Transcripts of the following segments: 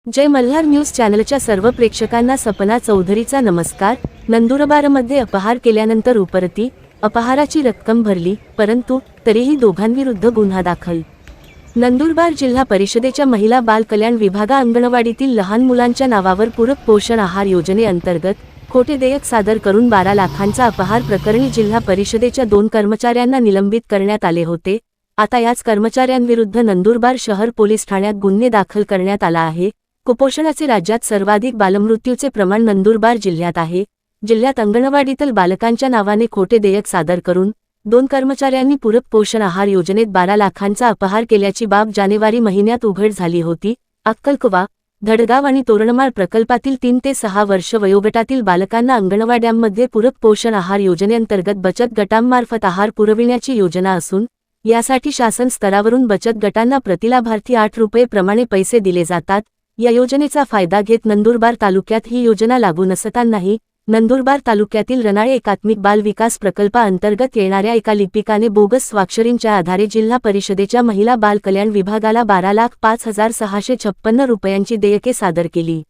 जय Malhar news चॅनलच्या सर्व प्रेक्षकांना सपना चौधरीचा नमस्कार। नंदुरबारमध्ये अपहार केल्यानंतर उपरती अपहाराची रक्कम भरली, परंतु तरीही दोघांविरुद्ध गुन्हा दाखल। नंदुरबार जिल्हा परिषदेच्या महिला बाल कल्याण विभागा अंगणवाडीतील लहान मुलांच्या नावावर पूरक पोषण आहार योजनेअंतर्गत खोटे देयक सादर करून 12 लाखांचा अपहार प्रकरणी जिल्हा परिषदेच्या 2 कर्मचाऱ्यांना निलंबित करण्यात आले होते। आता याच कर्मचाऱ्यांविरुद्ध नंदुरबार शहर पोलीस ठाण्यात गुन्हे दाखल करण्यात आला आहे। कुपोषणाचे राज्यात सर्वाधिक बालमृत्यूचे प्रमाण नंदुरबार जिल्ह्यात आहे। जिल्ह्यात अंगणवाडीतील बालकांच्या नावाने खोटे देयक सादर करून 2 कर्मचाऱ्यांनी पूरक पोषण आहार योजनेत 12 लाखांचा अपहार केल्याची बाब जानेवारी महिन्यात उघड झाली होती। अक्कलकुवा, धडगाव आणि तोरणमाळ प्रकल्पातील 3 ते 6 वर्ष वयोगटातील बालकांना अंगणवाड्यांमध्ये पूरक पोषण आहार योजनेअंतर्गत बचत गटांमार्फत आहार पुरविण्याची योजना असून यासाठी शासन स्तरावरून बचत गटांना प्रतिलाभार्थी 8 रुपये प्रमाणे पैसे दिले जातात। या योजनेचा फायदा घेत नंदुरबार तालुक्यात ही योजना लागू नसतानाही नंदुरबार तालुक्यातील रनाळे एकात्मिक बाल विकास प्रकल्पाअंतर्गत येणाऱ्या एका लिपिकाने बोगस स्वाक्षरींच्या आधारे जिल्हा परिषदेच्या महिला बाल कल्याण विभागाला 12,05,656 रुपयांची देयके सादर केली।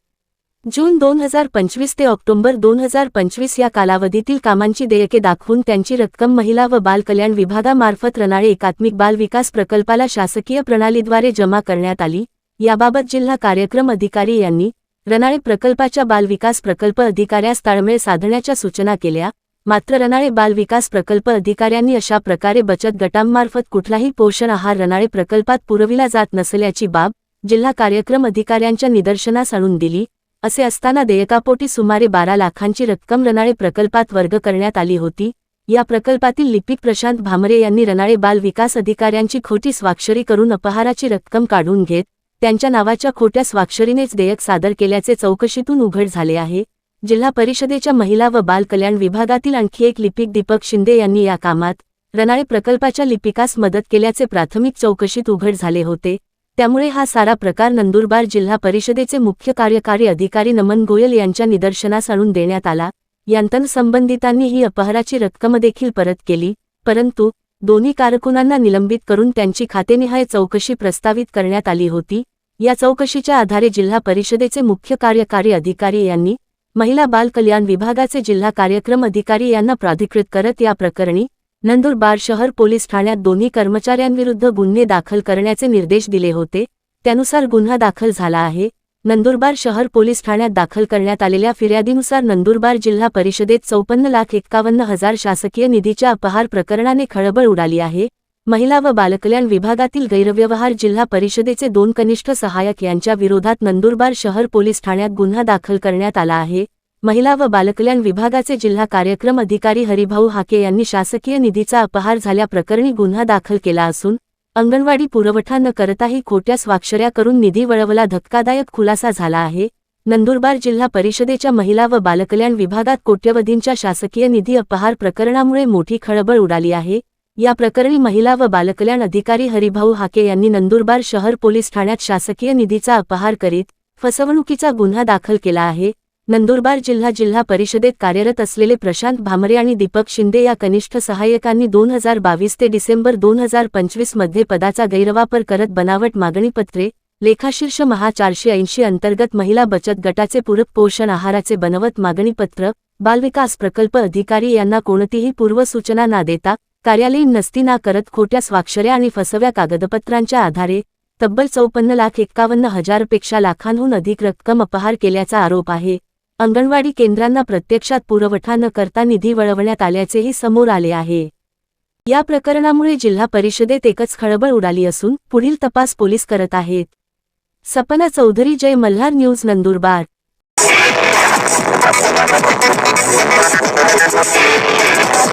जून 2025 ते ऑक्टोबर 2025 या कालावधीतील कामांची देयके दाखवून त्यांची रक्कम महिला व बाल कल्याण विभागामार्फत रनाळे एकात्मिक बाल विकास प्रकल्पाला शासकीय प्रणालीद्वारे जमा करण्यात आली। याबाबत जिल्हा कार्यक्रम अधिकारी यांनी रनाळे प्रकल्पाच्या बाल विकास प्रकल्प अधिकाऱ्यास ताळमेळ साधण्याच्या सूचना केल्या। मात्र रनाळे बाल विकास प्रकल्प अधिकाऱ्यांनी अशा प्रकारे बचत गटांमार्फत कुठलाही पोषण आहार रनाळे प्रकल्पात पुरविला जात नसल्याची बाब जिल्हा कार्यक्रम अधिकाऱ्यांच्या निदर्शनास आणून दिली। असे असताना देयकापोटी सुमारे 12 लाखांची रक्कम रनाळे प्रकल्पात वर्ग करण्यात आली होती। या प्रकल्पातील लिपिक प्रशांत भामरे यांनी रनाळे बाल विकास अधिकाऱ्यांची खोटी स्वाक्षरी करून अपहाराची रक्कम काढून घेत त्यांच्या नावाच्या खोट्या स्वाक्षरीनेच देयक सादर केल्याचे चौकशीतून उघड झाले आहे। जिल्हा परिषदेच्या महिला व बाल कल्याण विभागातील आणखी एक लिपिक दीपक शिंदे यांनी या कामात रनाळे प्रकल्पाच्या लिपिकास मदत केल्याचे प्राथमिक चौकशीत उघड झाले होते। त्यामुळे हा सारा प्रकार नंदुरबार जिल्हा परिषदेचे मुख्य कार्यकारी अधिकारी नमन गोयल यांच्या निदर्शनास आणून देण्यात आला। यानंतर संबंधितांनी ही अपहाराची रक्कम देखील परत केली, परंतु दोन्ही कारकुनांना निलंबित करून त्यांची खातेनिहाय चौकशी प्रस्तावित करण्यात आली होती। या चौकशीच्या आधारे जिल्हा परिषदेचे मुख्य कार्यकारी अधिकारी यांनी महिला बाल कल्याण विभागाचे जिल्हा कार्यक्रम अधिकारी यांना प्राधिकृत करत या प्रकरणी नंदुरबार शहर पोलीस ठाण्यात दोन्ही कर्मचाऱ्यांविरुद्ध गुन्हे दाखल करण्याचे निर्देश दिले होते। त्यानुसार गुन्हा दाखल झाला आहे। नंदुरबार शहर पोलीस ठाण्यात दाखल करण्यात आलेल्या फिर्यादीनुसार नंदुरबार जिल्हा परिषदेत 54,51,000 शासकीय निधीच्या अपहार प्रकरणाने खळबळ उडाली आहे। महिला व बालकल्याण विभागातील गैरव्यवहार जिल्हा परिषदेचे 2 कनिष्ठ सहाय्यक यांच्या विरोधात नंदुरबार शहर पोलीस ठाण्यात गुन्हा दाखल करण्यात आला आहे। महिला व बालकल्याण विभागाचे जिल्हा कार्यक्रम अधिकारी हरिभाऊ हाके यांनी शासकीय निधीचा अपहार झाल्याप्रकरणी गुन्हा दाखल केला असून अंगणवाडी पुरवठा न करताही खोट्या स्वाक्षऱ्या करून निधी वळवला धक्कादायक खुलासा झाला आहे। नंदुरबार जिल्हा परिषदेच्या महिला व बालकल्याण विभागात कोट्यवधींच्या शासकीय निधी अपहार प्रकरणामुळे मोठी खळबळ उडाली आहे। या प्रकरणी महिला व बालकल्याण अधिकारी हरिभाऊ हाके यांनी नंदुरबार शहर पोलीस ठाण्यात शासकीय निधीचा अपहार करीत फसवणुकीचा गुन्हा दाखल केला आहे। नंदुरबार जिल्हा परिषदेत कार्यरत असलेले प्रशांत भामरे आणि दीपक शिंदे या कनिष्ठ सहाय्यकांनी 2022 ते डिसेंबर 2025 मध्ये पदाचा गैरवापर करत बनावट मागणीपत्रे लेखाशीर्ष महा 480 अंतर्गत महिला बचत गटाचे पूरक पोषण आहाराचे बनवत मागणीपत्र बालविकास प्रकल्प अधिकारी यांना कोणतीही पूर्वसूचना न देता कार्यालयीन नसती ना करत खोट्या स्वाक्षऱ्या आणि फसव्या कागदपत्रांच्या आधारे तब्बल 54,51,000 पेक्षा लाखांहून अधिक रक्कम अपहार केल्याचा आरोप आहे। अंगणवाडी केंद्रांना प्रत्यक्षात पुरवठा न करता निधी वळवण्यात आल्याचेही समोर आले आहे। या प्रकरणामुळे जिल्हा परिषदेत एकच खळबळ उडाली असून पुढील तपास पोलीस करत आहेत। सपना चौधरी, जय मल्हार न्यूज, नंदुरबार।